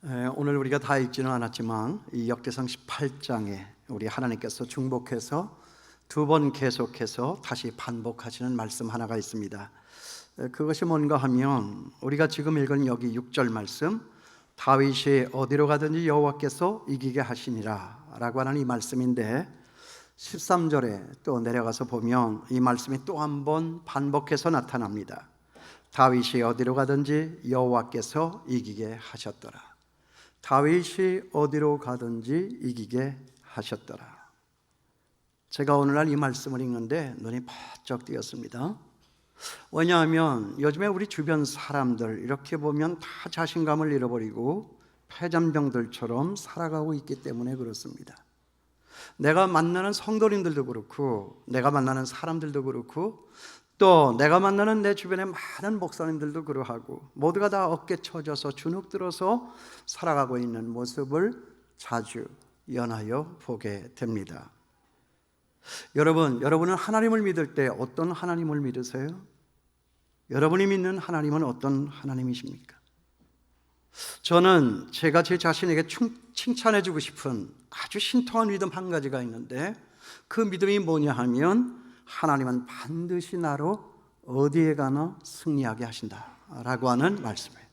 오늘 우리가 다 읽지는 않았지만 이 역대상 18장에 우리 하나님께서 중복해서 두 번 계속해서 다시 반복하시는 말씀 하나가 있습니다. 그것이 뭔가 하면 우리가 지금 읽은 여기 6절 말씀, 다윗이 어디로 가든지 여호와께서 이기게 하시니라 라고 하는 이 말씀인데, 13절에 또 내려가서 보면 이 말씀이 또 한 번 반복해서 나타납니다. 다윗이 어디로 가든지 여호와께서 이기게 하셨더라. 다윗이 어디로 가든지 이기게 하셨더라. 제가 오늘날 이 말씀을 읽는데 눈이 바짝 띄었습니다. 왜냐하면 요즘에 우리 주변 사람들 이렇게 보면 다 자신감을 잃어버리고 패잔병들처럼 살아가고 있기 때문에 그렇습니다. 내가 만나는 성도님들도 그렇고, 내가 만나는 사람들도 그렇고, 또 내가 만나는 내 주변의 많은 목사님들도 그러하고, 모두가 다 어깨 쳐져서 주눅 들어서 살아가고 있는 모습을 자주 연하여 보게 됩니다. 여러분은 하나님을 믿을 때 어떤 하나님을 믿으세요? 여러분이 믿는 하나님은 어떤 하나님이십니까? 저는 제가 제 자신에게 칭찬해주고 싶은 아주 신통한 믿음 한 가지가 있는데, 그 믿음이 뭐냐 하면, 하나님은 반드시 나로 어디에 가나 승리하게 하신다라고 하는 말씀이에요.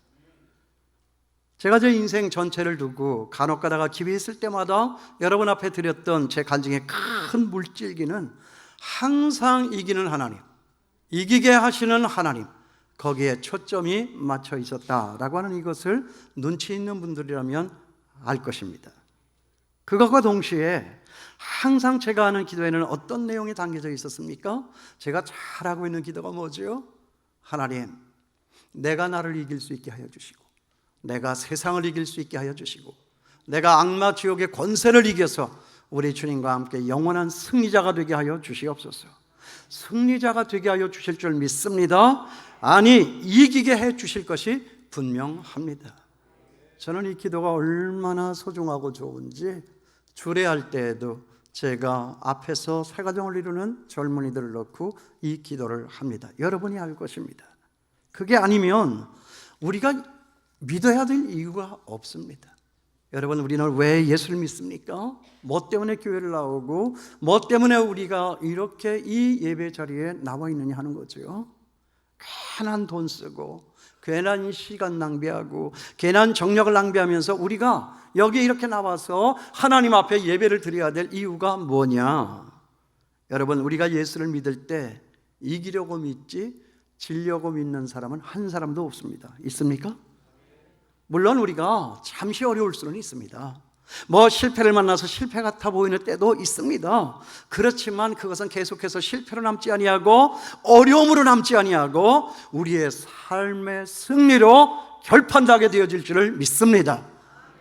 제가 제 인생 전체를 두고 간혹 가다가 기회 있을 때마다 여러분 앞에 드렸던 제 간증의 큰 물질기는 항상 이기는 하나님, 이기게 하시는 하나님, 거기에 초점이 맞춰 있었다라고 하는 이것을 눈치 있는 분들이라면 알 것입니다. 그것과 동시에 항상 제가 하는 기도에는 어떤 내용이 담겨져 있었습니까? 제가 잘하고 있는 기도가 뭐죠? 하나님, 내가 나를 이길 수 있게 하여 주시고, 내가 세상을 이길 수 있게 하여 주시고, 내가 악마 지옥의 권세를 이겨서 우리 주님과 함께 영원한 승리자가 되게 하여 주시옵소서. 승리자가 되게 하여 주실 줄 믿습니다. 아니, 이기게 해 주실 것이 분명합니다. 저는 이 기도가 얼마나 소중하고 좋은지 주례할 때에도 제가 앞에서 새가정을 이루는 젊은이들을 넣고 이 기도를 합니다. 여러분이 알 것입니다. 그게 아니면 우리가 믿어야 될 이유가 없습니다. 여러분, 우리는 왜 예수를 믿습니까? 뭐 때문에 교회를 나오고, 뭐 때문에 우리가 이렇게 이 예배 자리에 나와 있느냐 하는 거죠. 괜한 돈 쓰고, 괜한 시간 낭비하고, 괜한 정력을 낭비하면서 우리가 여기 이렇게 나와서 하나님 앞에 예배를 드려야 될 이유가 뭐냐? 여러분, 우리가 예수를 믿을 때 이기려고 믿지 지려고 믿는 사람은 한 사람도 없습니다. 있습니까? 물론 우리가 잠시 어려울 수는 있습니다. 뭐 실패를 만나서 실패 같아 보이는 때도 있습니다. 그렇지만 그것은 계속해서 실패로 남지 아니하고 어려움으로 남지 아니하고 우리의 삶의 승리로 결판나게 되어질 줄을 믿습니다.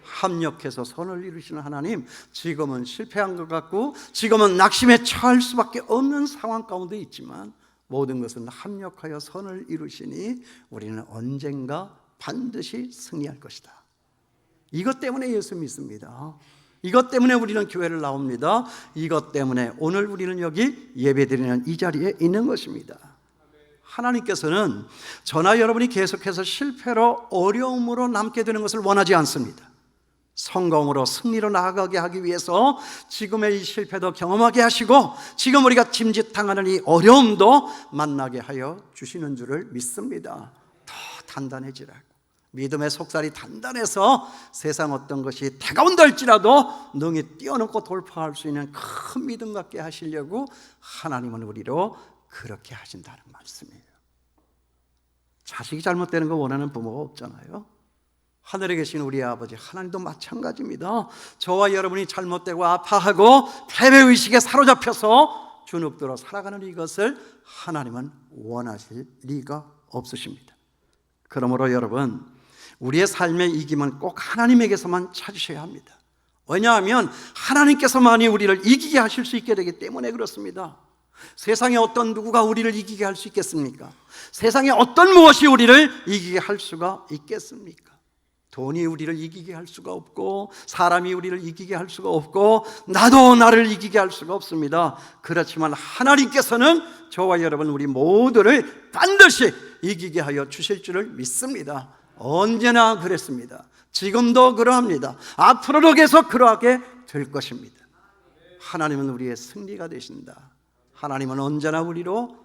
합력해서 선을 이루시는 하나님, 지금은 실패한 것 같고 지금은 낙심에 처할 수밖에 없는 상황 가운데 있지만 모든 것은 합력하여 선을 이루시니 우리는 언젠가 반드시 승리할 것이다. 이것 때문에 예수 믿습니다. 이것 때문에 우리는 교회를 나옵니다. 이것 때문에 오늘 우리는 여기 예배드리는 이 자리에 있는 것입니다. 하나님께서는 저나 여러분이 계속해서 실패로 어려움으로 남게 되는 것을 원하지 않습니다. 성공으로 승리로 나아가게 하기 위해서 지금의 이 실패도 경험하게 하시고, 지금 우리가 짐짓당하는 이 어려움도 만나게 하여 주시는 줄을 믿습니다. 더 단단해지라고, 믿음의 속살이 단단해서 세상 어떤 것이 다가온다 할지라도 능히 뛰어넘고 돌파할 수 있는 큰 믿음 갖게 하시려고 하나님은 우리로 그렇게 하신다는 말씀이에요. 자식이 잘못되는 거 원하는 부모가 없잖아요. 하늘에 계신 우리 아버지 하나님도 마찬가지입니다. 저와 여러분이 잘못되고 아파하고 패배의식에 사로잡혀서 주눅들어 살아가는 이것을 하나님은 원하실 리가 없으십니다. 그러므로 여러분, 우리의 삶의 이김은 꼭 하나님에게서만 찾으셔야 합니다. 왜냐하면 하나님께서만이 우리를 이기게 하실 수 있게 되기 때문에 그렇습니다. 세상에 어떤 누구가 우리를 이기게 할 수 있겠습니까? 세상에 어떤 무엇이 우리를 이기게 할 수가 있겠습니까? 돈이 우리를 이기게 할 수가 없고, 사람이 우리를 이기게 할 수가 없고, 나도 나를 이기게 할 수가 없습니다. 그렇지만 하나님께서는 저와 여러분 우리 모두를 반드시 이기게 하여 주실 줄을 믿습니다. 언제나 그랬습니다. 지금도 그러합니다. 앞으로도 계속 그러하게 될 것입니다. 하나님은 우리의 승리가 되신다. 하나님은 언제나 우리로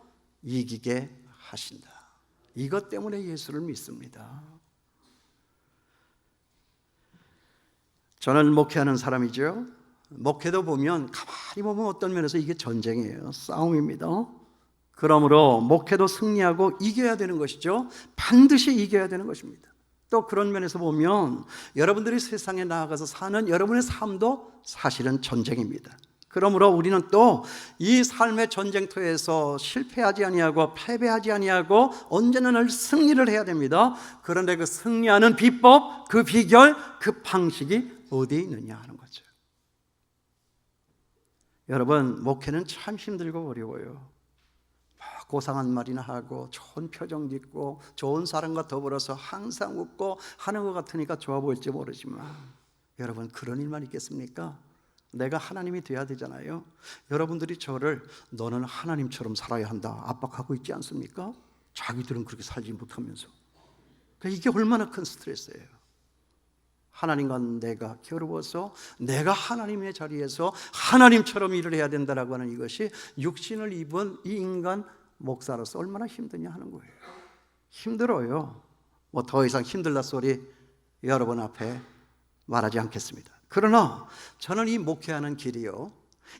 이기게 하신다. 이것 때문에 예수를 믿습니다. 저는 목회하는 사람이죠. 목회도 보면 가만히 보면 어떤 면에서 이게 전쟁이에요. 싸움입니다. 그러므로 목회도 승리하고 이겨야 되는 것이죠. 반드시 이겨야 되는 것입니다. 또 그런 면에서 보면 여러분들이 세상에 나아가서 사는 여러분의 삶도 사실은 전쟁입니다. 그러므로 우리는 또 이 삶의 전쟁터에서 실패하지 아니하고 패배하지 아니하고 언제나 늘 승리를 해야 됩니다. 그런데 그 승리하는 비법, 그 비결, 그 방식이 어디에 있느냐 하는 거죠. 여러분, 목회는 참 힘들고 어려워요. 고상한 말이나 하고 좋은 표정 짓고 좋은 사람과 더불어서 항상 웃고 하는 것 같으니까 좋아 보일지 모르지만 여러분, 그런 일만 있겠습니까? 내가 하나님이 돼야 되잖아요. 여러분들이 저를 너는 하나님처럼 살아야 한다 압박하고 있지 않습니까? 자기들은 그렇게 살지 못하면서. 이게 얼마나 큰 스트레스예요. 하나님과 내가 겨루어서 내가 하나님의 자리에서 하나님처럼 일을 해야 된다라고 하는 이것이 육신을 입은 이 인간 목사로서 얼마나 힘드냐 하는 거예요. 힘들어요. 뭐 더 이상 힘들다 소리 여러분 앞에 말하지 않겠습니다. 그러나 저는 이 목회하는 길이요,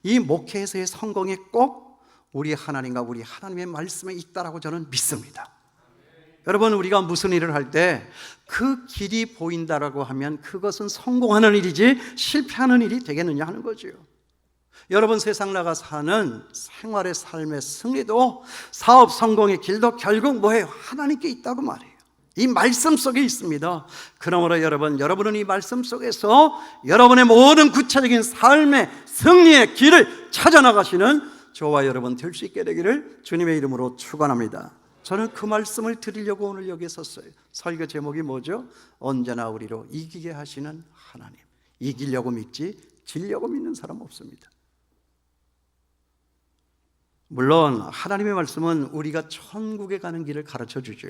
이 목회에서의 성공이 꼭 우리 하나님과 우리 하나님의 말씀에 있다라고 저는 믿습니다. 여러분, 우리가 무슨 일을 할 때 그 길이 보인다라고 하면 그것은 성공하는 일이지 실패하는 일이 되겠느냐 하는 거죠. 여러분, 세상 나가 사는 생활의 삶의 승리도 사업 성공의 길도 결국 뭐예요? 하나님께 있다고 말해요. 이 말씀 속에 있습니다. 그러므로 여러분은 이 말씀 속에서 여러분의 모든 구체적인 삶의 승리의 길을 찾아나가시는 저와 여러분 될 수 있게 되기를 주님의 이름으로 축원합니다. 저는 그 말씀을 드리려고 오늘 여기에 섰어요. 설교 제목이 뭐죠? 언제나 우리로 이기게 하시는 하나님. 이기려고 믿지 지려고 믿는 사람 없습니다. 물론 하나님의 말씀은 우리가 천국에 가는 길을 가르쳐 주죠.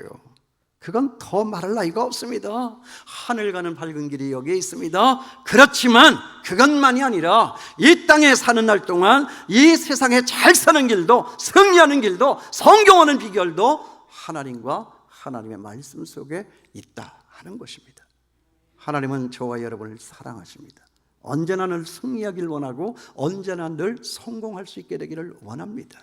그건 더 말할 나위가 없습니다. 하늘 가는 밝은 길이 여기에 있습니다. 그렇지만 그것만이 아니라 이 땅에 사는 날 동안 이 세상에 잘 사는 길도, 승리하는 길도, 성공하는 비결도 하나님과 하나님의 말씀 속에 있다 하는 것입니다. 하나님은 저와 여러분을 사랑하십니다. 언제나 늘 승리하길 원하고 언제나 늘 성공할 수 있게 되기를 원합니다.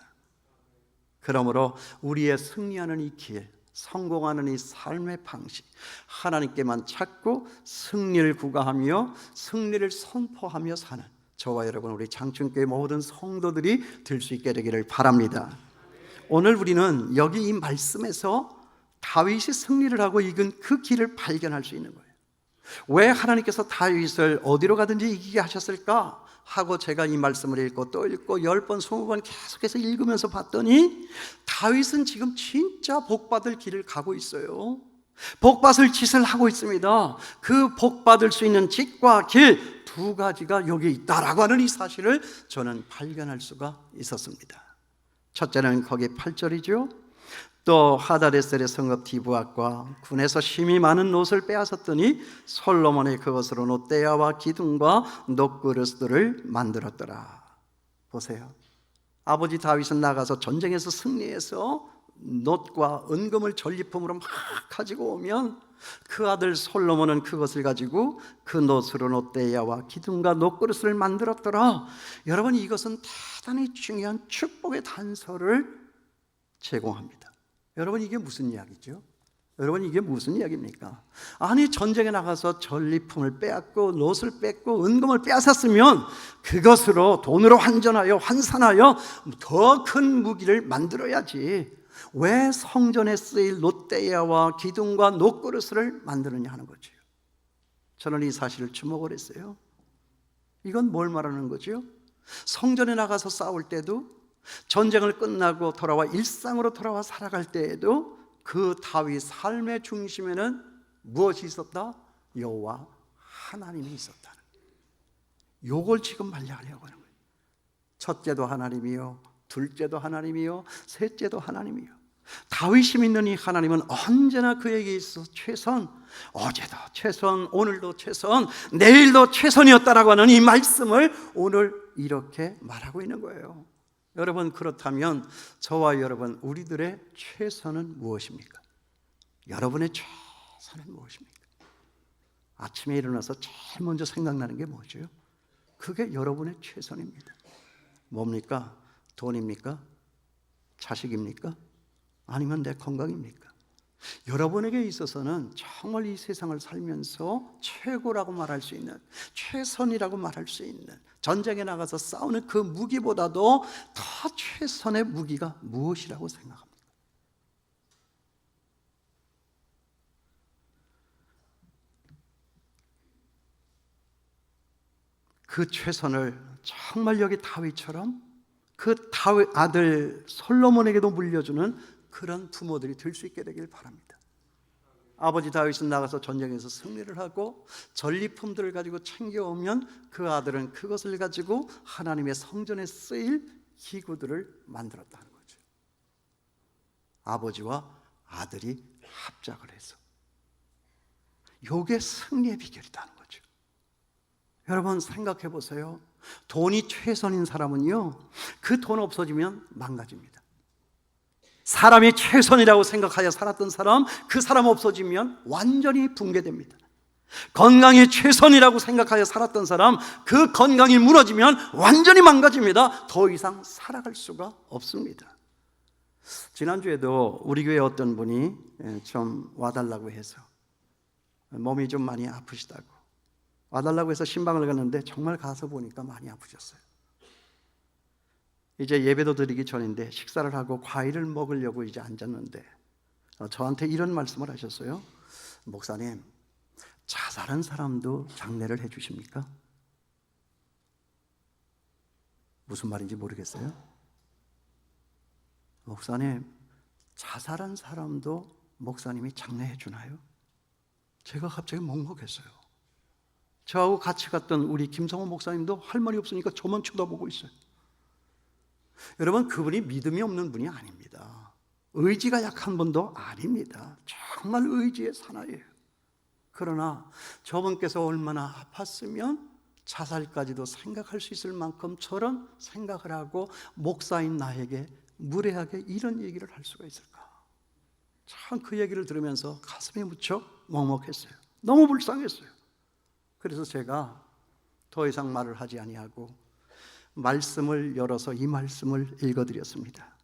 그러므로 우리의 승리하는 이 길, 성공하는 이 삶의 방식, 하나님께만 찾고 승리를 구가하며 승리를 선포하며 사는 저와 여러분, 우리 장춘교회 모든 성도들이 될 수 있게 되기를 바랍니다. 오늘 우리는 여기 이 말씀에서 다윗이 승리를 하고 이긴 그 길을 발견할 수 있는 거예요. 왜 하나님께서 다윗을 어디로 가든지 이기게 하셨을까 하고 제가 이 말씀을 읽고 또 읽고 10번, 20번 계속해서 읽으면서 봤더니 다윗은 지금 진짜 복받을 길을 가고 있어요. 복받을 짓을 하고 있습니다. 그 복받을 수 있는 짓과 길 두 가지가 여기 있다라고 하는 이 사실을 저는 발견할 수가 있었습니다. 첫째는 거기 8절이죠. 또 하다데셀의 성읍 디브앗과 군에서 심히 많은 놋을 빼앗았더니 솔로몬이 그것으로 놋대야와 기둥과 놋그릇들을 만들었더라. 보세요. 아버지 다윗은 나가서 전쟁에서 승리해서 놋과 은금을 전리품으로 막 가지고 오면 그 아들 솔로몬은 그것을 가지고 그 놋으로 놋대야와 기둥과 놋그릇을 만들었더라. 여러분, 이것은 대단히 중요한 축복의 단서를 제공합니다. 여러분, 이게 무슨 이야기죠? 여러분, 이게 무슨 이야기입니까? 아니, 전쟁에 나가서 전리품을 빼앗고 놋을 뺏고 은금을 빼앗았으면 그것으로 돈으로 환전하여 더 큰 무기를 만들어야지 왜 성전에 쓰일 놋대야와 기둥과 놋그릇을 만드느냐 하는 거죠. 저는 이 사실을 주목을 했어요. 이건 뭘 말하는 거죠? 성전에 나가서 싸울 때도, 전쟁을 끝나고 돌아와 일상으로 돌아와 살아갈 때에도 그 다윗 삶의 중심에는 무엇이 있었다? 여호와 하나님이 있었다는 거예요. 이걸 지금 말하려고 하는 거예요. 첫째도 하나님이요, 둘째도 하나님이요, 셋째도 하나님이요. 다윗이 믿는 이 하나님은 언제나 그에게 있어 최선, 어제도 최선, 오늘도 최선, 내일도 최선이었다라고 하는 이 말씀을 오늘 이렇게 말하고 있는 거예요. 여러분, 그렇다면 저와 여러분, 우리들의 최선은 무엇입니까? 여러분의 최선은 무엇입니까? 아침에 일어나서 제일 먼저 생각나는 게 뭐죠? 그게 여러분의 최선입니다. 뭡니까? 돈입니까? 자식입니까? 아니면 내 건강입니까? 여러분에게 있어서는 정말 이 세상을 살면서 최고라고 말할 수 있는, 최선이라고 말할 수 있는, 전쟁에 나가서 싸우는 그 무기보다도 더 최선의 무기가 무엇이라고 생각합니까? 그 최선을 정말 여기 다윗처럼 그 다윗 아들 솔로몬에게도 물려주는 그런 부모들이 될 수 있게 되길 바랍니다. 아버지 다윗은 나가서 전쟁에서 승리를 하고 전리품들을 가지고 챙겨오면 그 아들은 그것을 가지고 하나님의 성전에 쓰일 기구들을 만들었다는 거죠. 아버지와 아들이 합작을 해서. 이게 승리의 비결이라는 거죠. 여러분 생각해 보세요. 돈이 최선인 사람은요, 그 돈 없어지면 망가집니다. 사람이 최선이라고 생각하여 살았던 사람, 그 사람 없어지면 완전히 붕괴됩니다. 건강이 최선이라고 생각하여 살았던 사람, 그 건강이 무너지면 완전히 망가집니다. 더 이상 살아갈 수가 없습니다. 지난주에도 우리 교회 어떤 분이 좀 와달라고 해서 몸이 좀 많이 아프시다고 와달라고 해서 신방을 갔는데 정말 가서 보니까 많이 아프셨어요. 이제 예배도 드리기 전인데 식사를 하고 과일을 먹으려고 이제 앉았는데 저한테 이런 말씀을 하셨어요. 목사님, 자살한 사람도 장례를 해 주십니까? 무슨 말인지 모르겠어요. 목사님, 자살한 사람도 목사님이 장례해 주나요? 제가 갑자기 먹먹했어요. 저하고 같이 갔던 우리 김성호 목사님도 할 말이 없으니까 저만 쳐다보고 있어요. 여러분, 그분이 믿음이 없는 분이 아닙니다. 의지가 약한 분도 아닙니다. 정말 의지의 사나이예요. 그러나 저분께서 얼마나 아팠으면 자살까지도 생각할 수 있을 만큼 저런 생각을 하고 목사인 나에게 무례하게 이런 얘기를 할 수가 있을까? 참 그 얘기를 들으면서 가슴이 무척 먹먹했어요. 너무 불쌍했어요. 그래서 제가 더 이상 말을 하지 아니하고 말씀을 열어서 이 말씀을 읽어드렸습니다.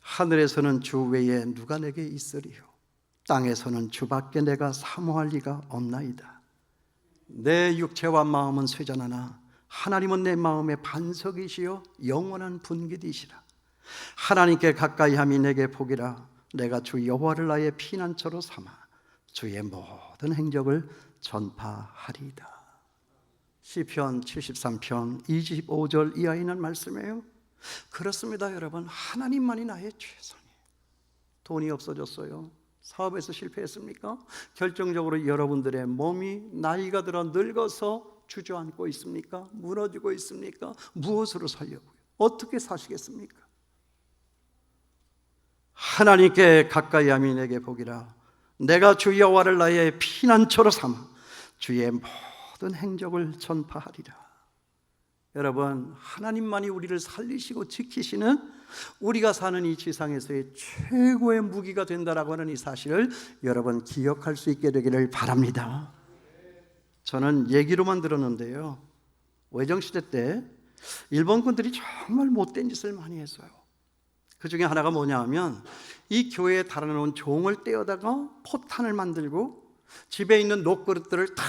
하늘에서는 주 외에 누가 내게 있으리요? 땅에서는 주밖에 내가 사모할 리가 없나이다. 내 육체와 마음은 쇠잔하나 하나님은 내 마음의 반석이시요 영원한 분깃이시라. 하나님께 가까이함이 내게 복이라. 내가 주 여호와를 나의 피난처로 삼아 주의 모든 행적을 전파하리이다. 시편 73편 25절 이하에 있는 말씀이에요. 그렇습니다. 여러분, 하나님만이 나의 최선이에요. 돈이 없어졌어요. 사업에서 실패했습니까? 결정적으로 여러분들의 몸이 나이가 들어 늙어서 주저앉고 있습니까? 무너지고 있습니까? 무엇으로 살려고요? 어떻게 사시겠습니까? 하나님께 가까이함이 내게 복이라. 내가 주 여호와를 나의 피난처로 삼아 주의 모든 행적을 전파하리라. 여러분, 하나님만이 우리를 살리시고 지키시는, 우리가 사는 이 지상에서의 최고의 무기가 된다라고 하는 이 사실을 여러분 기억할 수 있게 되기를 바랍니다. 저는 얘기로만 들었는데요, 외정시대 때 일본군들이 정말 못된 짓을 많이 했어요. 그 중에 하나가 뭐냐 하면 이 교회에 달아놓은 종을 떼어다가 포탄을 만들고 집에 있는 녹그릇들을 다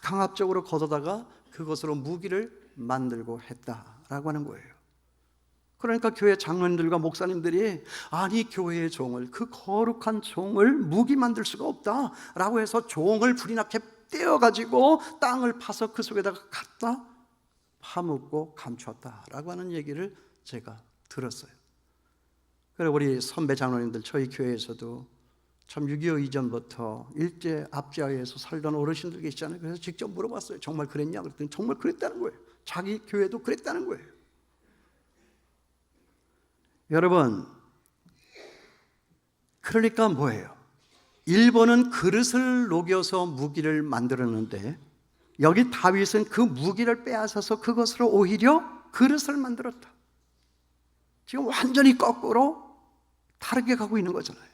강압적으로 걷어다가 그것으로 무기를 만들고 했다라고 하는 거예요. 그러니까 교회 장로님들과 목사님들이 아니 교회의 종을, 그 거룩한 종을 무기 만들 수가 없다라고 해서 종을 불이 나게 떼어가지고 땅을 파서 그 속에다가 갖다 파묻고 감추었다라고 하는 얘기를 제가 들었어요. 그리고 우리 선배 장로님들, 저희 교회에서도 참 6.25 이전부터 일제 압제하에서 살던 어르신들 계시잖아요. 그래서 직접 물어봤어요. 정말 그랬냐? 그랬더니 정말 그랬다는 거예요. 자기 교회도 그랬다는 거예요. 여러분, 그러니까 뭐예요? 일본은 그릇을 녹여서 무기를 만들었는데 여기 다윗은 그 무기를 빼앗아서 그것으로 오히려 그릇을 만들었다. 지금 완전히 거꾸로 다르게 가고 있는 거잖아요.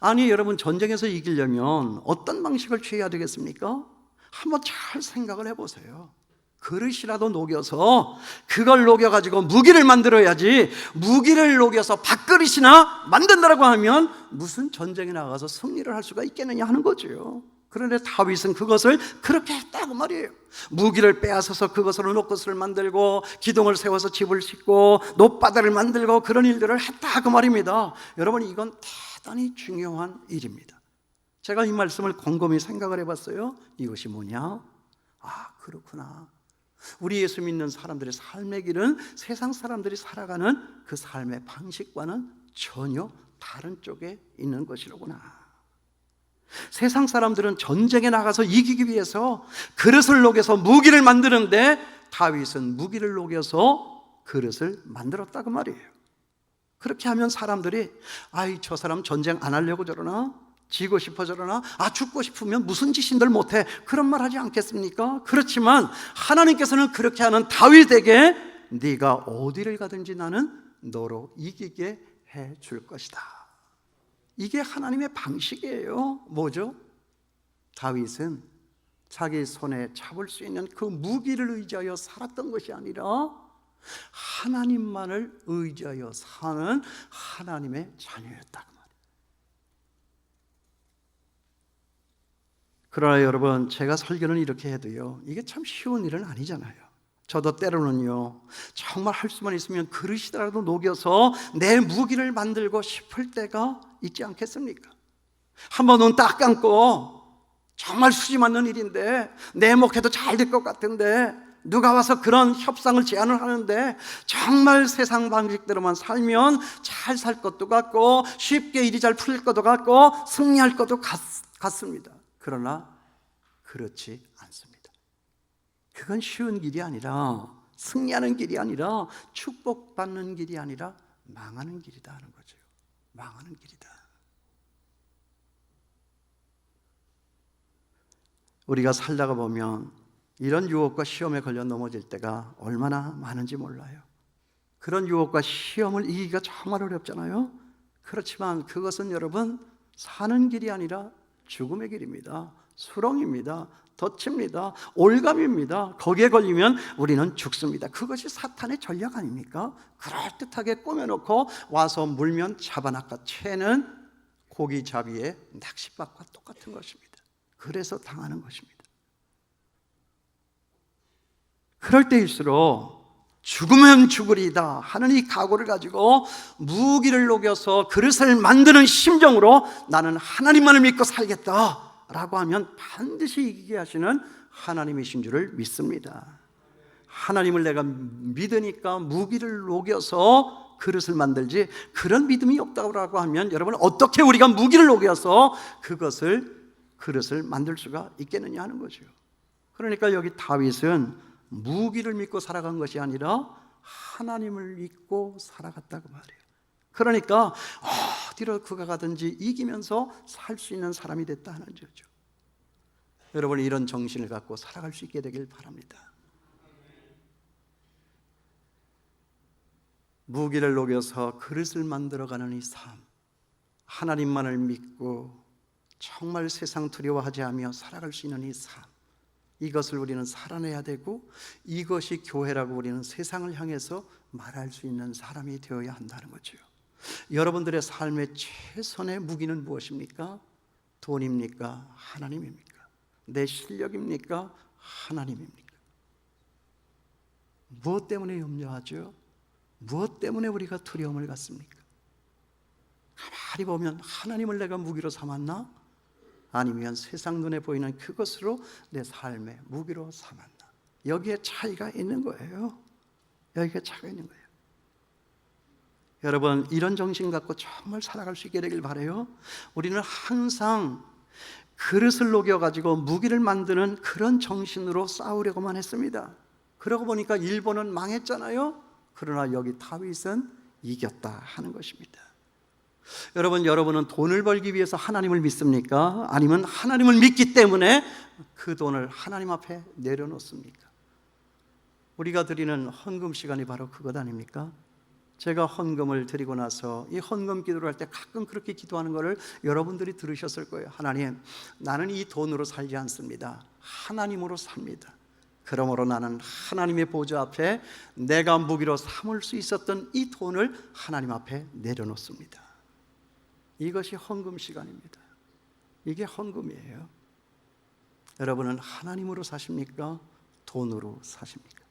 아니 여러분, 전쟁에서 이기려면 어떤 방식을 취해야 되겠습니까? 한번 잘 생각을 해보세요. 그릇이라도 녹여서 그걸 녹여가지고 무기를 만들어야지, 무기를 녹여서 밥그릇이나 만든다라고 하면 무슨 전쟁에 나가서 승리를 할 수가 있겠느냐 하는 거죠. 그런데 다윗은 그것을 그렇게 했다고 말이에요. 무기를 빼앗아서 그것으로 녹것을 만들고 기둥을 세워서 집을 짓고 놋바다를 만들고 그런 일들을 했다 그 말입니다. 여러분, 이건 대단히 중요한 일입니다. 제가 이 말씀을 곰곰이 생각을 해봤어요. 이것이 뭐냐? 아, 그렇구나. 우리 예수 믿는 사람들의 삶의 길은 세상 사람들이 살아가는 그 삶의 방식과는 전혀 다른 쪽에 있는 것이로구나. 세상 사람들은 전쟁에 나가서 이기기 위해서 그릇을 녹여서 무기를 만드는데 다윗은 무기를 녹여서 그릇을 만들었다고 말이에요. 그렇게 하면 사람들이 아이, 저 사람 전쟁 안 하려고 저러나? 지고 싶어 저러나? 아, 죽고 싶으면 무슨 짓인들 못해, 그런 말 하지 않겠습니까? 그렇지만 하나님께서는 그렇게 하는 다윗에게 네가 어디를 가든지 나는 너로 이기게 해 줄 것이다. 이게 하나님의 방식이에요. 뭐죠? 다윗은 자기 손에 잡을 수 있는 그 무기를 의지하여 살았던 것이 아니라 하나님만을 의지하여 사는 하나님의 자녀였다. 그러나 여러분, 제가 설교는 이렇게 해도요, 이게 참 쉬운 일은 아니잖아요. 저도 때로는요, 정말 할 수만 있으면 그릇이라도 녹여서 내 무기를 만들고 싶을 때가 있지 않겠습니까? 한번 눈 딱 감고 정말 수지 맞는 일인데, 내 목회도 잘 될 것 같은데 누가 와서 그런 협상을 제안을 하는데 정말 세상 방식대로만 살면 잘 살 것도 같고 쉽게 일이 잘 풀릴 것도 같고 승리할 것도 같습니다. 그러나 그렇지 않습니다. 그건 쉬운 길이 아니라, 승리하는 길이 아니라, 축복받는 길이 아니라 망하는 길이다 하는 거죠. 망하는 길이다. 우리가 살다가 보면 이런 유혹과 시험에 걸려 넘어질 때가 얼마나 많은지 몰라요. 그런 유혹과 시험을 이기기가 정말 어렵잖아요. 그렇지만 그것은 여러분, 사는 길이 아니라 죽음의 길입니다. 수렁입니다. 덫입니다. 올감입니다. 거기에 걸리면 우리는 죽습니다. 그것이 사탄의 전략 아닙니까? 그럴듯하게 꾸며놓고 와서 물면 잡아낚아 채는 고기잡이의 낚싯밥과 똑같은 것입니다. 그래서 당하는 것입니다. 그럴 때일수록 죽으면 죽으리다 하는 이 각오를 가지고 무기를 녹여서 그릇을 만드는 심정으로 나는 하나님만을 믿고 살겠다라고 하면 반드시 이기게 하시는 하나님이신 줄을 믿습니다. 하나님을 내가 믿으니까 무기를 녹여서 그릇을 만들지, 그런 믿음이 없다고 하면 여러분, 어떻게 우리가 무기를 녹여서 그릇을 만들 수가 있겠느냐 하는 거죠. 그러니까 여기 다윗은 무기를 믿고 살아간 것이 아니라 하나님을 믿고 살아갔다고 말해요. 그러니까 어디로 그가 가든지 이기면서 살 수 있는 사람이 됐다는 거죠. 여러분, 이런 정신을 갖고 살아갈 수 있게 되길 바랍니다. 무기를 녹여서 그릇을 만들어가는 이 삶, 하나님만을 믿고 정말 세상 두려워하지 않으며 살아갈 수 있는 이 삶, 이것을 우리는 살아내야 되고, 이것이 교회라고 우리는 세상을 향해서 말할 수 있는 사람이 되어야 한다는 거죠. 여러분들의 삶의 최선의 무기는 무엇입니까? 돈입니까? 하나님입니까? 내 실력입니까? 하나님입니까? 무엇 때문에 염려하죠? 무엇 때문에 우리가 두려움을 갖습니까? 가만히 보면 하나님을 내가 무기로 삼았나? 아니면 세상 눈에 보이는 그것으로 내 삶의 무기로 삼았나? 여기에 차이가 있는 거예요. 여기에 차이가 있는 거예요. 여러분, 이런 정신 갖고 정말 살아갈 수 있게 되길 바라요. 우리는 항상 그릇을 녹여가지고 무기를 만드는 그런 정신으로 싸우려고만 했습니다. 그러고 보니까 일본은 망했잖아요. 그러나 여기 다윗은 이겼다 하는 것입니다. 여러분은 돈을 벌기 위해서 하나님을 믿습니까? 아니면 하나님을 믿기 때문에 그 돈을 하나님 앞에 내려놓습니까? 우리가 드리는 헌금 시간이 바로 그것 아닙니까? 제가 헌금을 드리고 나서 이 헌금 기도를 할 때 가끔 그렇게 기도하는 것을 여러분들이 들으셨을 거예요. 하나님, 나는 이 돈으로 살지 않습니다. 하나님으로 삽니다. 그러므로 나는 하나님의 보좌 앞에 내가 무기로 삼을 수 있었던 이 돈을 하나님 앞에 내려놓습니다. 이것이 헌금 시간입니다. 이게 헌금이에요. 여러분은 하나님으로 사십니까? 돈으로 사십니까?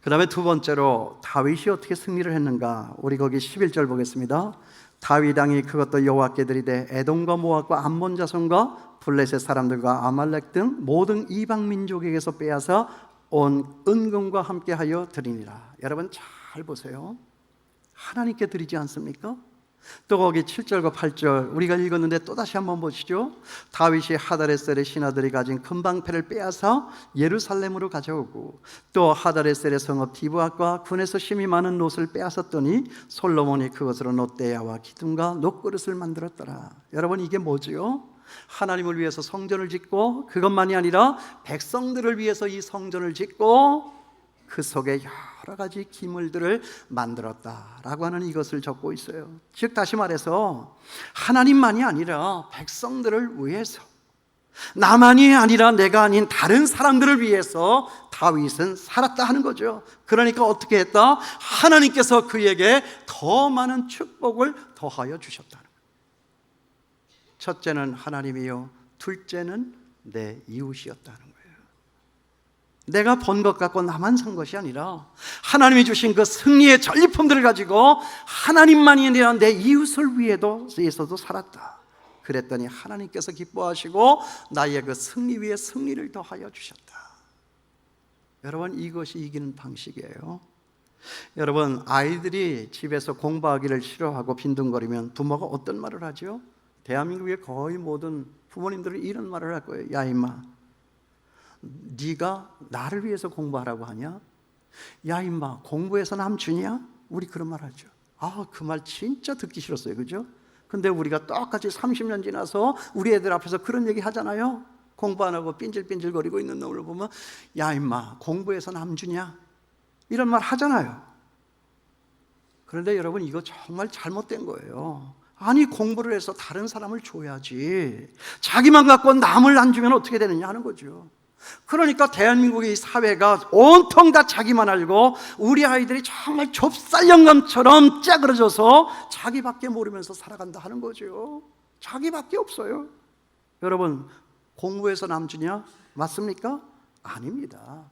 그 다음에 두 번째로 다윗이 어떻게 승리를 했는가? 우리 거기 11절 보겠습니다. 다윗 왕이 그것도 여호와께 드리되 에돔과 모압과 암몬 자손과 블레셋 사람들과 아말렉 등 모든 이방 민족에게서 빼앗아 온 은금과 함께하여 드리니라. 여러분 잘 보세요. 하나님께 드리지 않습니까? 또 거기 7절과 8절 우리가 읽었는데 또다시 한번 보시죠. 다윗이 하다레셀의 신하들이 가진 금방패를 빼앗아 예루살렘으로 가져오고 또 하다레셀의 성읍 디브앗과 군에서 심히 많은 놋을 빼앗았더니 솔로몬이 그것으로 놋대야와 기둥과 놋그릇을 만들었더라. 여러분 이게 뭐지요? 하나님을 위해서 성전을 짓고 그것만이 아니라 백성들을 위해서 이 성전을 짓고 그 속에 여러 가지 기물들을 만들었다라고 하는 이것을 적고 있어요. 즉 다시 말해서 하나님만이 아니라 백성들을 위해서, 나만이 아니라 내가 아닌 다른 사람들을 위해서 다윗은 살았다 하는 거죠. 그러니까 어떻게 했다? 하나님께서 그에게 더 많은 축복을 더하여 주셨다는 거예요. 첫째는 하나님이요, 둘째는 내 이웃이었다는 거예요. 내가 번 것 갖고 나만 산 것이 아니라 하나님이 주신 그 승리의 전리품들을 가지고 하나님만이 아니라 내 이웃을 위해서도 살았다. 그랬더니 하나님께서 기뻐하시고 나의 그 승리 위에 승리를 더하여 주셨다. 여러분 이것이 이기는 방식이에요. 여러분 아이들이 집에서 공부하기를 싫어하고 빈둥거리면 부모가 어떤 말을 하죠? 대한민국의 거의 모든 부모님들은 이런 말을 할 거예요. 야 임마, 네가 나를 위해서 공부하라고 하냐? 야 임마, 공부해서 남 주냐? 우리 그런 말 하죠. 그 말 진짜 듣기 싫었어요. 그죠? 근데 우리가 똑같이 30년 지나서 우리 애들 앞에서 그런 얘기 하잖아요. 공부 안 하고 삔질삔질거리고 있는 놈을 보면 야 임마, 공부해서 남 주냐? 이런 말 하잖아요. 그런데 여러분 이거 정말 잘못된 거예요. 아니 공부를 해서 다른 사람을 줘야지 자기만 갖고 남을 안 주면 어떻게 되느냐 하는 거죠. 그러니까 대한민국의 사회가 온통 다 자기만 알고 우리 아이들이 정말 좁쌀 영감처럼 짜그러져서 자기밖에 모르면서 살아간다 하는 거죠. 자기밖에 없어요. 여러분 공부해서 남 주냐? 맞습니까? 아닙니다.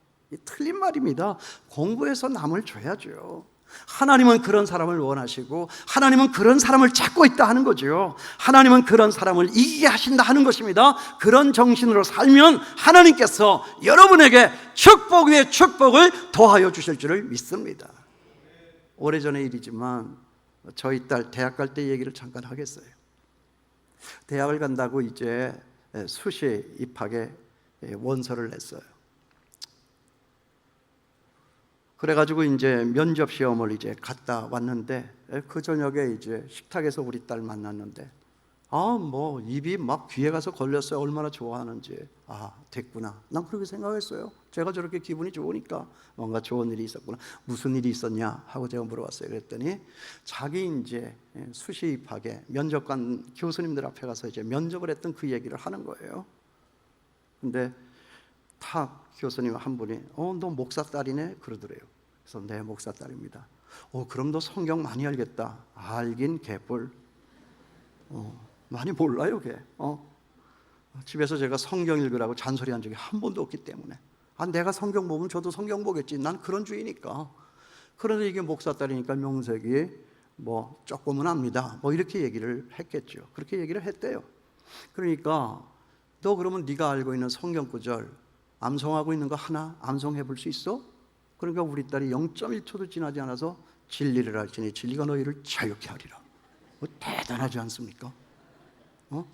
틀린 말입니다. 공부해서 남을 줘야죠. 하나님은 그런 사람을 원하시고 하나님은 그런 사람을 찾고 있다 하는 거죠. 하나님은 그런 사람을 이기게 하신다 하는 것입니다. 그런 정신으로 살면 하나님께서 여러분에게 축복 위에 축복을 더하여 주실 줄을 믿습니다. 오래전의 일이지만 저희 딸 대학 갈 때 얘기를 잠깐 하겠어요. 대학을 간다고 이제 수시 입학에 원서를 냈어요. 그래가지고 이제 면접 시험을 이제 갔다 왔는데 그 저녁에 이제 식탁에서 우리 딸 만났는데 뭐 입이 막 귀에 가서 걸렸어요. 얼마나 좋아하는지. 됐구나. 난 그렇게 생각했어요. 제가 저렇게 기분이 좋으니까 뭔가 좋은 일이 있었구나. 무슨 일이 있었냐 하고 제가 물어봤어요. 그랬더니 자기 이제 수시 입학에 면접관 교수님들 앞에 가서 이제 면접을 했던 그 얘기를 하는 거예요. 근데 탁 교수님 한 분이 너 목사 딸이네 그러더래요. 그래서 네, 목사 딸입니다. 그럼 너 성경 많이 알겠다. 알긴 개뿔. 많이 몰라요 걔. 집에서 제가 성경 읽으라고 잔소리한 적이 한 번도 없기 때문에 내가 성경 보면 저도 성경 보겠지. 난 그런 주의니까. 그런데 이게 목사 딸이니까 명색이 뭐 조금은 압니다. 뭐 이렇게 얘기를 했겠죠. 그렇게 얘기를 했대요. 그러니까 너 그러면 네가 알고 있는 성경 구절 암송하고 있는 거 하나 암송해 볼 수 있어? 그러니까 우리 딸이 0.1초도 지나지 않아서 진리를 알지니 진리가 너희를 자유케 하리라. 뭐 대단하지 않습니까?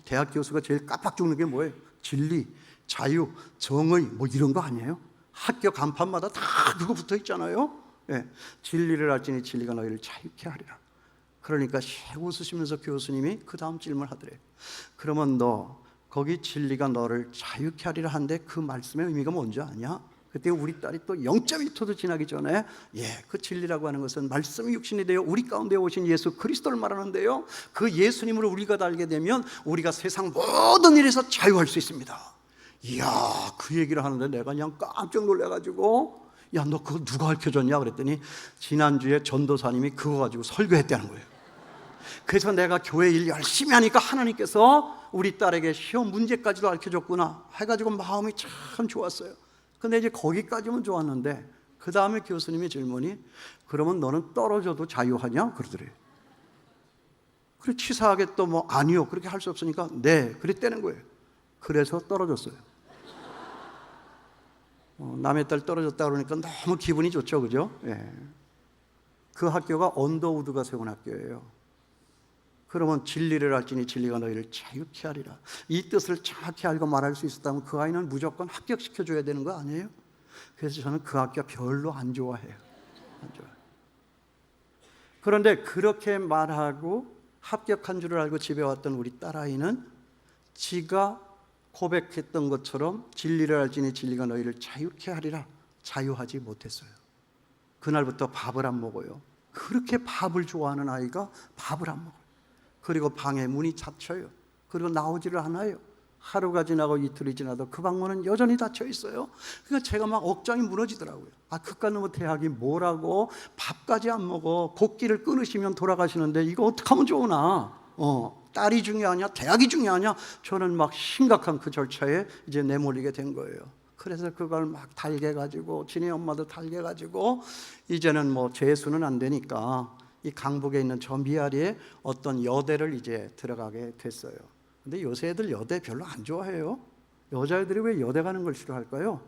대학 교수가 제일 깜빡 죽는 게 뭐예요? 진리, 자유, 정의 뭐 이런 거 아니에요? 학교 간판마다 다 그거 붙어 있잖아요. 예, 진리를 알지니 진리가 너희를 자유케 하리라. 그러니까 웃으시면서 교수님이 그 다음 질문을 하더래요. 그러면 너 거기 진리가 너를 자유케 하리라 하는데 그 말씀의 의미가 뭔지 아냐? 그때 우리 딸이 또 0.1초도 지나기 전에 그 진리라고 하는 것은 말씀이 육신이 되어 우리 가운데 오신 예수 그리스도를 말하는데요, 그 예수님을 우리가 알게 되면 우리가 세상 모든 일에서 자유할 수 있습니다. 이야, 그 얘기를 하는데 내가 그냥 깜짝 놀라가지고, 야, 너 그거 누가 가르쳐줬냐 그랬더니 지난주에 전도사님이 그거 가지고 설교했다는 거예요. 그래서 내가 교회 일 열심히 하니까 하나님께서 우리 딸에게 시험 문제까지도 가르쳐줬구나 해가지고 마음이 참 좋았어요. 근데 이제 거기까지는 좋았는데 그 다음에 교수님의 질문이 그러면 너는 떨어져도 자유하냐? 그러더래요. 그래 치사하게 또 뭐 아니요 그렇게 할 수 없으니까 네 그랬다는 거예요. 그래서 떨어졌어요. 남의 딸 떨어졌다 그러니까 너무 기분이 좋죠, 그죠? 예. 그 학교가 언더우드가 세운 학교예요. 그러면 진리를 알지니 진리가 너희를 자유케 하리라. 이 뜻을 정확히 알고 말할 수 있었다면 그 아이는 무조건 합격시켜줘야 되는 거 아니에요? 그래서 저는 그 학교 별로 안 좋아해요. 안 좋아해요. 그런데 그렇게 말하고 합격한 줄을 알고 집에 왔던 우리 딸아이는 지가 고백했던 것처럼 진리를 알지니 진리가 너희를 자유케 하리라 자유하지 못했어요. 그날부터 밥을 안 먹어요. 그렇게 밥을 좋아하는 아이가 밥을 안 먹어요. 그리고 방에 문이 닫혀요. 그리고 나오지를 않아요. 하루가 지나고 이틀이 지나도 그 방문은 여전히 닫혀 있어요. 그러니까 제가 막 억장이 무너지더라고요. 그깟 놈의 대학이 뭐라고 밥까지 안 먹어. 곡기를 끊으시면 돌아가시는데 이거 어떡하면 좋으나. 딸이 중요하냐 대학이 중요하냐. 저는 막 심각한 그 절차에 이제 내몰리게 된 거예요. 그래서 그걸 막 달게 가지고 지네 엄마도 달게 가지고 이제는 뭐 재수는 안 되니까 이 강북에 있는 저 미아리에 어떤 여대를 이제 들어가게 됐어요. 근데 요새 애들 여대 별로 안 좋아해요. 여자애들이 왜 여대 가는 걸 싫어할까요?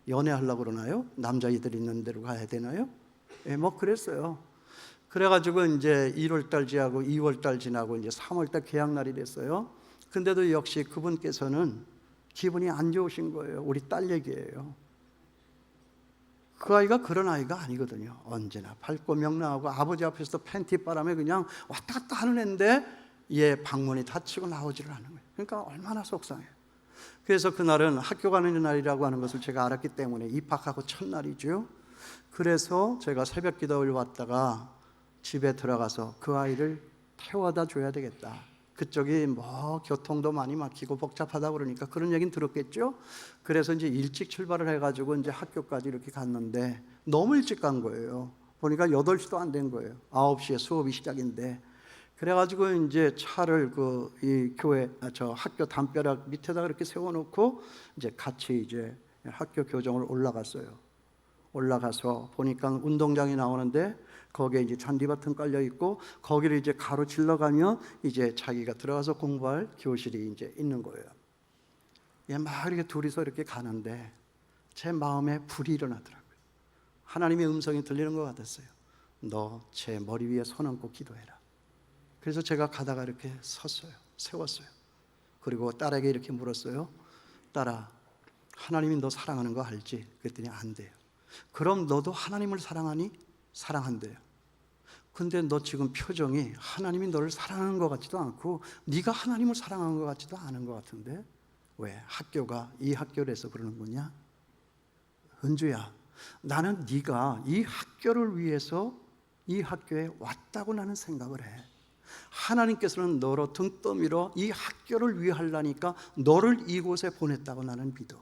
연애하려고 그러나요? 남자애들 있는 데로 가야 되나요? 뭐 그랬어요. 그래가지고 이제 1월달 지나고 2월달 지나고 이제 3월달 개학날이 됐어요. 근데도 역시 그분께서는 기분이 안 좋으신 거예요. 우리 딸 얘기예요. 그 아이가 그런 아이가 아니거든요. 언제나 밝고 명랑하고 아버지 앞에서도 팬티 바람에 그냥 왔다 갔다 하는 애인데 얘 방문이 닫히고 나오지를 않는 거예요. 그러니까 얼마나 속상해요. 그래서 그날은 학교 가는 날이라고 하는 것을 제가 알았기 때문에 입학하고 첫날이죠. 그래서 제가 새벽 기도를 왔다가 집에 들어가서 그 아이를 태워다 줘야 되겠다. 그쪽이 뭐 교통도 많이 막히고 복잡하다 그러니까 그런 얘기는 들었겠죠. 그래서 이제 일찍 출발을 해가지고 이제 학교까지 이렇게 갔는데 너무 일찍 간 거예요. 보니까 8시도 안 된 거예요. 9시에 수업이 시작인데. 그래가지고 이제 차를 이 교회 저 학교 담벼락 밑에다 이렇게 세워놓고 이제 같이 이제 학교 교정을 올라갔어요. 올라가서 보니까 운동장이 나오는데 거기에 이제 잔디밭은 깔려 있고 거기를 이제 가로질러 가면 이제 자기가 들어가서 공부할 교실이 이제 있는 거예요. 막 이렇게 둘이서 이렇게 가는데 제 마음에 불이 일어나더라고요. 하나님의 음성이 들리는 것 같았어요. 너 제 머리 위에 손 얹고 기도해라. 그래서 제가 가다가 이렇게 섰어요. 세웠어요. 그리고 딸에게 이렇게 물었어요. 딸아, 하나님이 너 사랑하는 거 알지? 그랬더니 안 돼요. 그럼 너도 하나님을 사랑하니? 사랑한대요. 근데 너 지금 표정이 하나님이 너를 사랑하는 것 같지도 않고 네가 하나님을 사랑하는 것 같지도 않은 것 같은데 왜? 학교가 이 학교를 해서 그러는 거냐? 은주야, 나는 네가 이 학교를 위해서 이 학교에 왔다고 나는 생각을 해. 하나님께서는 너로 등 떠밀어 이 학교를 위해 하려니까 너를 이곳에 보냈다고 나는 믿어.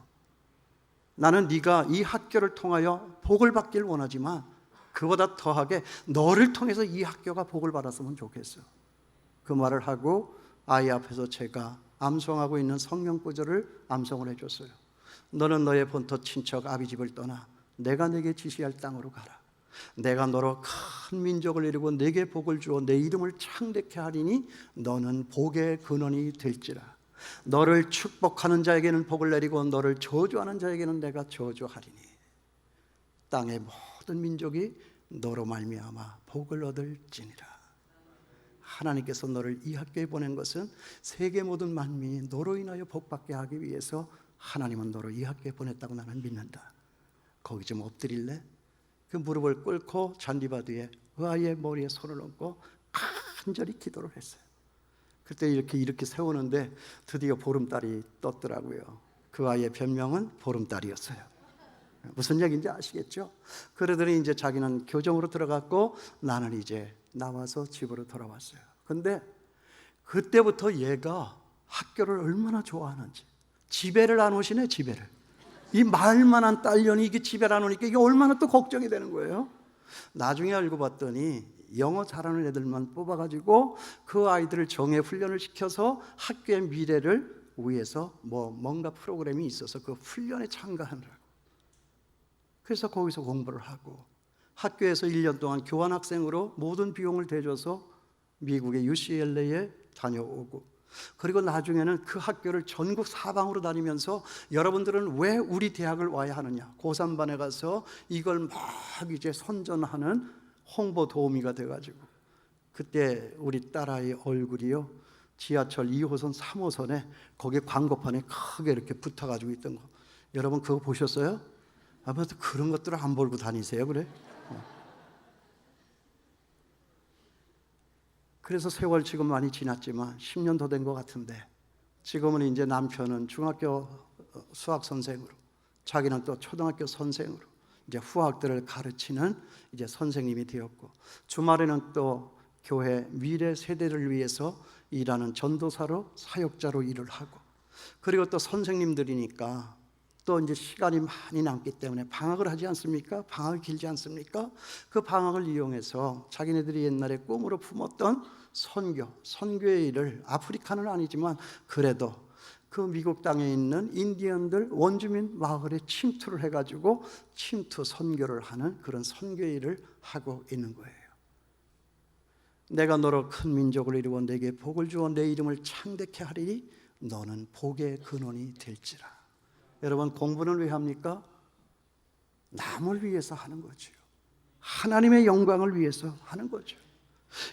나는 네가 이 학교를 통하여 복을 받길 원하지만 그보다 더하게 너를 통해서 이 학교가 복을 받았으면 좋겠어. 그 말을 하고 아이 앞에서 제가 암송하고 있는 성경 구절을 암송을 해줬어요. 너는 너의 본토 친척 아비 집을 떠나 내가 네게 지시할 땅으로 가라. 내가 너로 큰 민족을 이루고 네게 복을 주어 내 이름을 창대케 하리니 너는 복의 근원이 될지라. 너를 축복하는 자에게는 복을 내리고 너를 저주하는 자에게는 내가 저주하리니 땅의 모든 민족이 너로 말미암아 복을 얻을지니라. 하나님께서 너를 이 학교에 보낸 것은 세계 모든 만민이 너로 인하여 복받게 하기 위해서 하나님은 너를 이 학교에 보냈다고 나는 믿는다. 거기 좀 엎드릴래? 그 무릎을 꿇고 잔디밭 위에 그 아이의 머리에 손을 얹고 간절히 기도를 했어요. 그때 이렇게 세우는데 드디어 보름달이 떴더라고요. 그 아이의 별명은 보름달이었어요. 무슨 얘기인지 아시겠죠? 그러더니 이제 자기는 교정으로 들어갔고 나는 이제 나와서 집으로 돌아왔어요. 근데 그때부터 얘가 학교를 얼마나 좋아하는지. 집에를 안 오시네, 집에를. 이 말만한 딸년이 이게 집에 안 오니까 이게 얼마나 또 걱정이 되는 거예요. 나중에 알고 봤더니 영어 잘하는 애들만 뽑아가지고 그 아이들을 정예 훈련을 시켜서 학교의 미래를 위해서 뭔가 프로그램이 있어서 그 훈련에 참가하느라고. 그래서 거기서 공부를 하고 학교에서 1년 동안 교환학생으로 모든 비용을 대줘서 미국의 UCLA에 다녀오고, 그리고 나중에는 그 학교를 전국 사방으로 다니면서 여러분들은 왜 우리 대학을 와야 하느냐, 고3반에 가서 이걸 막 이제 선전하는 홍보 도우미가 돼가지고, 그때 우리 딸아이 얼굴이요 지하철 2호선 3호선에 거기 광고판에 크게 이렇게 붙어가지고 있던 거, 여러분 그거 보셨어요? 아무튼 그런 것들을 안 보고 다니세요, 그래? 그래서 세월 지금 많이 지났지만 10년 더 된 것 같은데, 지금은 이제 남편은 중학교 수학 선생으로, 자기는 또 초등학교 선생으로 이제 후학들을 가르치는 이제 선생님이 되었고, 주말에는 또 교회 미래 세대를 위해서 일하는 전도사로 사역자로 일을 하고, 그리고 또 선생님들이니까 또 이제 시간이 많이 남기 때문에 방학을 하지 않습니까? 방학이 길지 않습니까? 그 방학을 이용해서 자기네들이 옛날에 꿈으로 품었던 선교의 일을, 아프리카는 아니지만 그래도 그 미국 땅에 있는 인디언들 원주민 마을에 침투를 해가지고 침투 선교를 하는 그런 선교의 일을 하고 있는 거예요. 내가 너로 큰 민족을 이루어 내게 복을 주어 내 이름을 창대케 하리니 너는 복의 근원이 될지라. 여러분, 공부는 왜 합니까? 남을 위해서 하는 거죠. 하나님의 영광을 위해서 하는 거죠.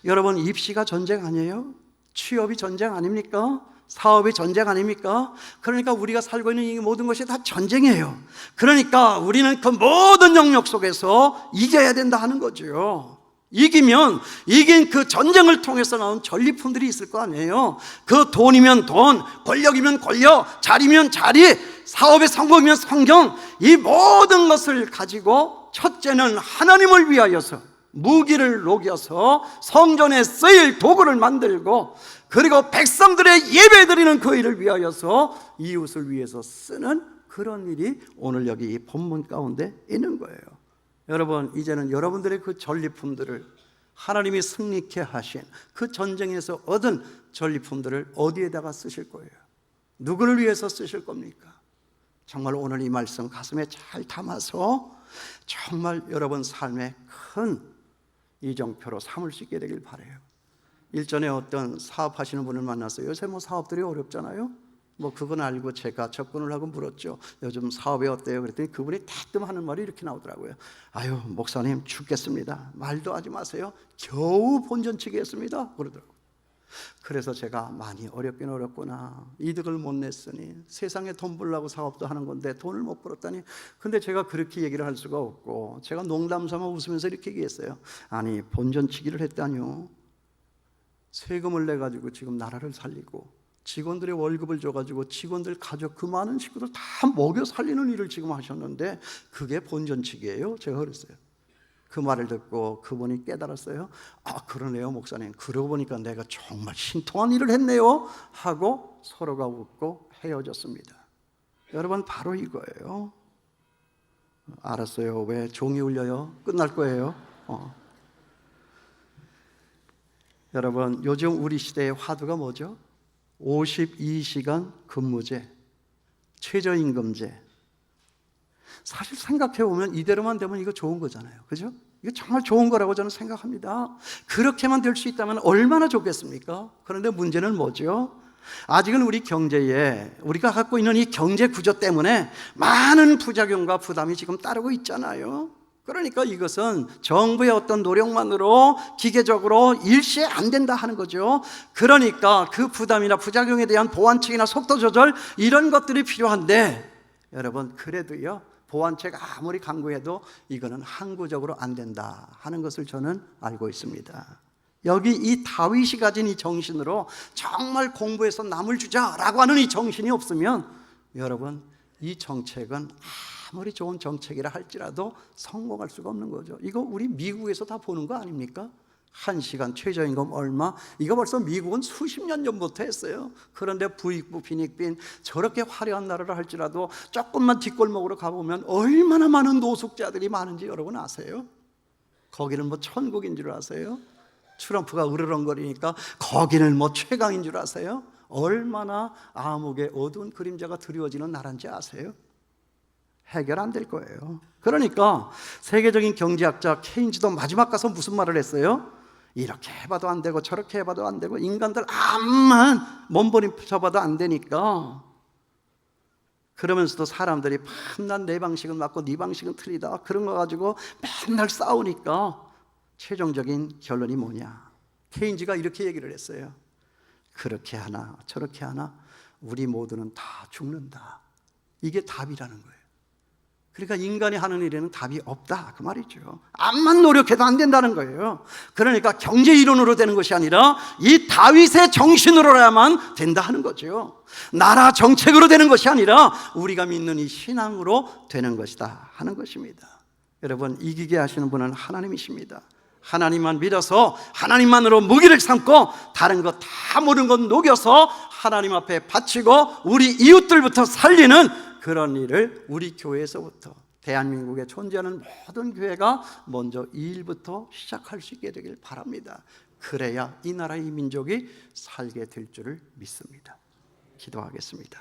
여러분, 입시가 전쟁 아니에요? 취업이 전쟁 아닙니까? 사업이 전쟁 아닙니까? 그러니까 우리가 살고 있는 이 모든 것이 다 전쟁이에요. 그러니까 우리는 그 모든 영역 속에서 이겨야 된다 하는 거죠. 이기면 이긴 그 전쟁을 통해서 나온 전리품들이 있을 거 아니에요. 그 돈이면 돈, 권력이면 권력, 자리면 자리, 사업의 성공이면 성공, 이 모든 것을 가지고 첫째는 하나님을 위하여서 무기를 녹여서 성전에 쓰일 도구를 만들고, 그리고 백성들의 예배드리는 그 일을 위하여서 이웃을 위해서 쓰는 그런 일이 오늘 여기 이 본문 가운데 있는 거예요. 여러분, 이제는 여러분들의 그 전리품들을, 하나님이 승리케 하신 그 전쟁에서 얻은 전리품들을 어디에다가 쓰실 거예요? 누구를 위해서 쓰실 겁니까? 정말 오늘 이 말씀 가슴에 잘 담아서 정말 여러분 삶의 큰 이정표로 삼을 수 있게 되길 바라요. 일전에 어떤 사업하시는 분을 만났어요. 요새 사업들이 어렵잖아요. 그건 알고 제가 접근을 하고 물었죠. 요즘 사업이 어때요? 그랬더니 그분이 대뜸 하는 말이 이렇게 나오더라고요. 아유, 목사님 죽겠습니다. 말도 하지 마세요. 겨우 본전치기 했습니다. 그러더라고요. 그래서 제가 많이 어렵긴 어렵구나. 이득을 못 냈으니 세상에 돈 벌려고 사업도 하는 건데 돈을 못 벌었다니. 근데 제가 그렇게 얘기를 할 수가 없고, 제가 농담삼아 웃으면서 이렇게 얘기했어요. 아니, 본전치기를 했다뇨. 세금을 내가지고 지금 나라를 살리고 직원들의 월급을 줘가지고 직원들 가족 그 많은 식구들 다 먹여 살리는 일을 지금 하셨는데 그게 본전치기예요? 제가 그랬어요. 그 말을 듣고 그분이 깨달았어요. 아, 그러네요 목사님. 그러고 보니까 내가 정말 신통한 일을 했네요 하고 서로가 웃고 헤어졌습니다. 여러분, 바로 이거예요. 알았어요. 왜 종이 울려요? 끝날 거예요. 여러분, 요즘 우리 시대의 화두가 뭐죠? 52시간 근무제, 최저임금제. 사실 생각해보면 이대로만 되면 이거 좋은 거잖아요. 그죠? 이거 정말 좋은 거라고 저는 생각합니다. 그렇게만 될 수 있다면 얼마나 좋겠습니까? 그런데 문제는 뭐죠? 아직은 우리 경제에, 우리가 갖고 있는 이 경제 구조 때문에 많은 부작용과 부담이 지금 따르고 있잖아요. 그러니까 이것은 정부의 어떤 노력만으로 기계적으로 일시에 안 된다 하는 거죠. 그러니까 그 부담이나 부작용에 대한 보완책이나 속도 조절, 이런 것들이 필요한데, 여러분, 그래도요, 보완책 아무리 강구해도 이거는 항구적으로 안 된다 하는 것을 저는 알고 있습니다. 여기 이 다윗이 가진 이 정신으로 정말 공부해서 남을 주자라고 하는 이 정신이 없으면 여러분, 이 정책은 아무리 좋은 정책이라 할지라도 성공할 수가 없는 거죠. 이거 우리 미국에서 다 보는 거 아닙니까? 1시간 최저임금 얼마? 이거 벌써 미국은 수십 년 전부터 했어요. 그런데 부익부 빈익빈 저렇게 화려한 나라를 할지라도 조금만 뒷골목으로 가보면 얼마나 많은 노숙자들이 많은지 여러분 아세요? 거기는 뭐 천국인 줄 아세요? 트럼프가 으르렁거리니까 거기는 뭐 최강인 줄 아세요? 얼마나 암흑의 어두운 그림자가 드리워지는 나라인지 아세요? 해결 안 될 거예요. 그러니까 세계적인 경제학자 케인즈도 마지막 가서 무슨 말을 했어요? 이렇게 해봐도 안 되고 저렇게 해봐도 안 되고 인간들 암만 몸부림쳐봐도 안 되니까, 그러면서도 사람들이 밤낮 내 방식은 맞고 네 방식은 틀리다 그런 거 가지고 맨날 싸우니까 최종적인 결론이 뭐냐? 케인즈가 이렇게 얘기를 했어요. 그렇게 하나 저렇게 하나 우리 모두는 다 죽는다. 이게 답이라는 거예요. 그러니까 인간이 하는 일에는 답이 없다 그 말이죠. 암만 노력해도 안 된다는 거예요. 그러니까 경제 이론으로 되는 것이 아니라 이 다윗의 정신으로야만 된다 하는 거죠. 나라 정책으로 되는 것이 아니라 우리가 믿는 이 신앙으로 되는 것이다 하는 것입니다. 여러분, 이기게 하시는 분은 하나님이십니다. 하나님만 믿어서 하나님만으로 무기를 삼고 다른 것 다 모든 것 녹여서 하나님 앞에 바치고 우리 이웃들부터 살리는 그런 일을 우리 교회에서부터, 대한민국에 존재하는 모든 교회가 먼저 이 일부터 시작할 수 있게 되길 바랍니다. 그래야 이 나라의 민족이 살게 될 줄을 믿습니다. 기도하겠습니다.